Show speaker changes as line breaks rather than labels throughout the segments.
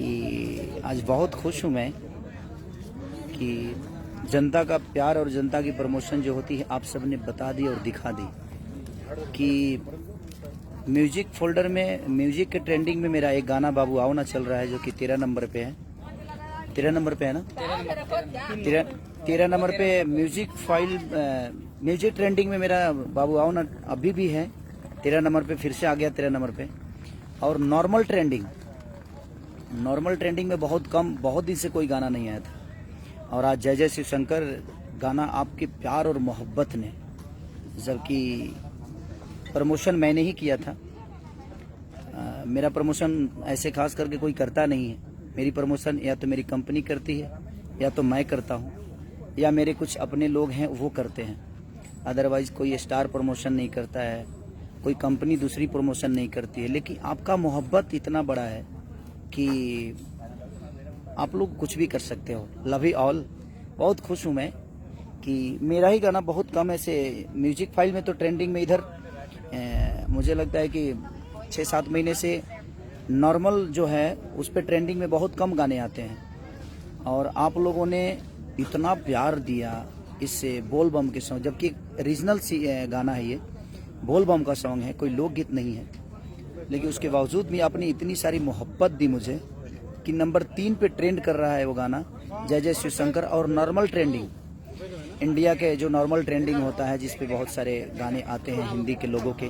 कि आज बहुत खुश हूँ मैं कि जनता का प्यार और जनता की प्रमोशन जो होती है आप सबने बता दी और दिखा दी कि म्यूजिक फोल्डर में म्यूजिक के ट्रेंडिंग में मेरा एक गाना बाबू आओ ना चल रहा है जो कि 13 नंबर पे है। 13 नंबर पे है ना, 13 नंबर पे म्यूजिक फाइल म्यूजिक ट्रेंडिंग में मेरा बाबू आओ ना अभी भी है 13 नंबर पे, फिर से आ गया 13 नंबर पे। और नॉर्मल ट्रेंडिंग में बहुत दिन से कोई गाना नहीं आया था और आज जय जय शिव शंकर गाना आपके प्यार और मोहब्बत ने, जबकि प्रमोशन मैंने ही किया था। मेरा प्रमोशन ऐसे खास करके कोई करता नहीं है। मेरी प्रमोशन या तो मेरी कंपनी करती है या तो मैं करता हूँ या मेरे कुछ अपने लोग हैं वो करते हैं। अदरवाइज कोई स्टार प्रमोशन नहीं करता है, कोई कंपनी दूसरी प्रमोशन नहीं करती है। लेकिन आपका मोहब्बत इतना बड़ा है कि आप लोग कुछ भी कर सकते हो। Love you all. बहुत खुश हूँ मैं कि मेरा ही गाना बहुत कम ऐसे म्यूजिक फाइल में तो ट्रेंडिंग में इधर मुझे लगता है कि 6-7 महीने से नॉर्मल जो है उस पर ट्रेंडिंग में बहुत कम गाने आते हैं और आप लोगों ने इतना प्यार दिया इससे बोल बम के सॉन्ग, जबकि रीजनल गाना है, ये बोल बम का सॉन्ग है, कोई लोकगीत नहीं है। लेकिन उसके बावजूद भी आपने इतनी सारी मोहब्बत दी मुझे कि नंबर 3 पे ट्रेंड कर रहा है वो गाना जय जय शिव शंकर। और नॉर्मल ट्रेंडिंग इंडिया के जो नॉर्मल ट्रेंडिंग होता है जिस पे बहुत सारे गाने आते हैं हिंदी के लोगों के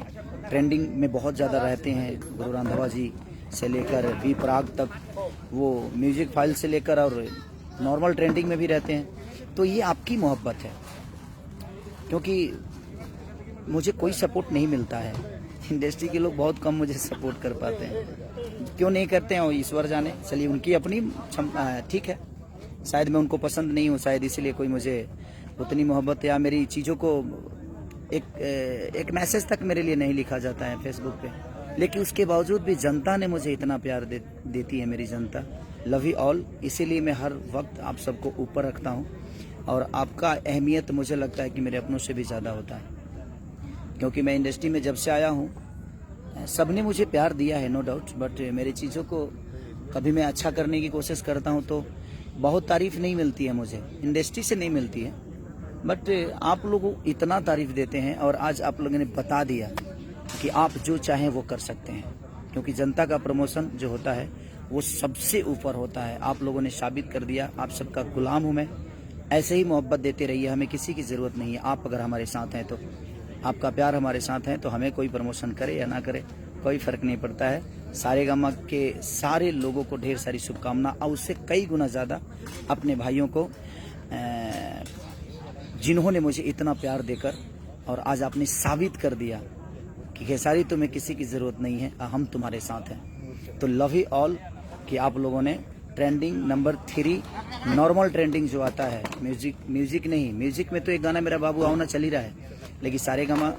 ट्रेंडिंग में बहुत ज़्यादा रहते हैं, गुरु रंधावा जी से लेकर वी प्राग तक, वो म्यूजिक फाइल से लेकर और नॉर्मल ट्रेंडिंग में भी रहते हैं। तो ये आपकी मोहब्बत है, क्योंकि मुझे कोई सपोर्ट नहीं मिलता है। इंडस्ट्री के लोग बहुत कम मुझे सपोर्ट कर पाते हैं, क्यों नहीं करते हैं वो ईश्वर जाने। चलिए उनकी अपनी ठीक है, शायद मैं उनको पसंद नहीं हूँ, शायद इसलिए कोई मुझे उतनी मोहब्बत या मेरी चीज़ों को एक मैसेज तक मेरे लिए नहीं लिखा जाता है फेसबुक पे। लेकिन उसके बावजूद भी जनता ने मुझे इतना प्यार देती है मेरी जनता। Love you all. इसीलिए मैं हर वक्त आप सबको ऊपर रखता हूँ और आपका अहमियत मुझे लगता है कि मेरे अपनों से भी ज़्यादा होता है, क्योंकि मैं इंडस्ट्री में जब से आया हूँ सबने मुझे प्यार दिया है, नो डाउट। बट मेरी चीज़ों को कभी मैं अच्छा करने की कोशिश करता हूँ तो बहुत तारीफ नहीं मिलती है मुझे, इंडस्ट्री से नहीं मिलती है। बट आप लोग इतना तारीफ देते हैं और आज आप लोगों ने बता दिया कि आप जो चाहें वो कर सकते हैं, क्योंकि जनता का प्रमोशन जो होता है वो सबसे ऊपर होता है। आप लोगों ने साबित कर दिया। आप सबका गुलाम हूँ मैं। ऐसे ही मोहब्बत देते रहिए, हमें किसी की ज़रूरत नहीं है। आप अगर हमारे साथ हैं तो, आपका प्यार हमारे साथ है तो हमें कोई प्रमोशन करे या ना करे कोई फ़र्क नहीं पड़ता है। सारेगामा के सारे लोगों को ढेर सारी शुभकामना और उससे कई गुना ज़्यादा अपने भाइयों को जिन्होंने मुझे इतना प्यार देकर और आज आपने साबित कर दिया कि खेसारी तुम्हें किसी की ज़रूरत नहीं है, हम तुम्हारे साथ हैं। तो लव यू ऑल कि आप लोगों ने ट्रेंडिंग नंबर 3 नॉर्मल ट्रेंडिंग जो आता है म्यूजिक नहीं, म्यूजिक में तो एक गाना मेरा बाबू आओ ना चल ही रहा है, लेकिन सारेगामा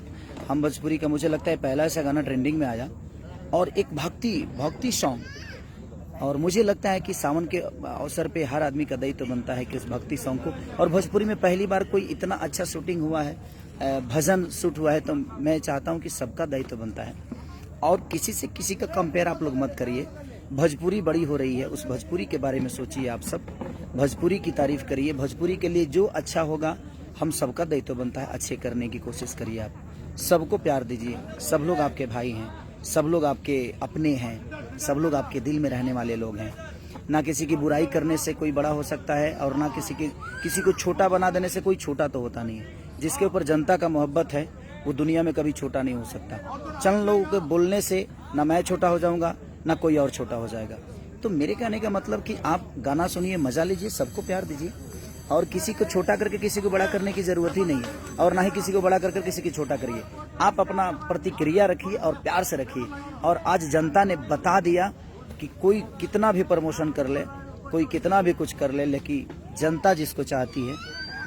हम भोजपुरी का मुझे लगता है पहला ऐसा गाना ट्रेंडिंग में आया और एक भक्ति सॉन्ग। और मुझे लगता है कि सावन के अवसर पे हर आदमी का दायित्व बनता है कि उस भक्ति सॉन्ग को, और भोजपुरी में पहली बार कोई इतना अच्छा शूटिंग हुआ है, भजन शूट हुआ है, तो मैं चाहता हूं कि सबका दायित्व बनता है और किसी से किसी का कंपेयर आप लोग मत करिए। भोजपुरी बड़ी हो रही है, उस भोजपुरी के बारे में सोचिए। आप सब भोजपुरी की तारीफ करिए। भोजपुरी के लिए जो अच्छा होगा हम सबका दायित्व बनता है, अच्छे करने की कोशिश करिए। आप सबको प्यार दीजिए। सब लोग आपके भाई हैं, सब लोग आपके अपने हैं, सब लोग आपके दिल में रहने वाले लोग हैं। ना किसी की बुराई करने से कोई बड़ा हो सकता है और ना किसी को छोटा बना देने से कोई छोटा तो होता नहीं है। जिसके ऊपर जनता का मोहब्बत है वो दुनिया में कभी छोटा नहीं हो सकता। चंद लोगों के बोलने से ना मैं छोटा हो जाऊंगा ना कोई और छोटा हो जाएगा। तो मेरे कहने का मतलब कि आप गाना सुनिए, मजा लीजिए, सबको प्यार दीजिए और किसी को छोटा करके किसी को बड़ा करने की जरूरत ही नहीं है और ना ही किसी को बड़ा करके किसी की छोटा करिए। आप अपना प्रतिक्रिया रखिए और प्यार से रखिए। और आज जनता ने बता दिया कि कोई कितना भी प्रमोशन कर ले, कोई कितना भी कुछ कर ले, लेकिन जनता जिसको चाहती है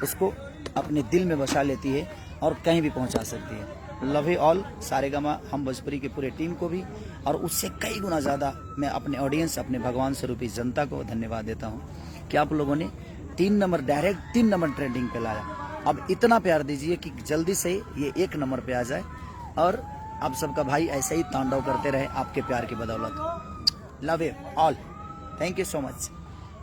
उसको अपने दिल में बसा लेती है और कहीं भी पहुंचा सकती है। Love you all. सारेगामा हम भोजपुरी के पूरे टीम को भी और उससे कई गुना ज़्यादा मैं अपने ऑडियंस, अपने भगवान स्वरूपी जनता को धन्यवाद देता हूँ कि आप लोगों ने 3 नंबर डायरेक्ट 3 नंबर ट्रेंडिंग पे लाया। अब इतना प्यार दीजिए कि जल्दी से ये 1 नंबर पे आ जाए और आप सबका भाई ऐसे ही तांडव करते रहे आपके प्यार की बदौलत। Love you all. Thank you so much.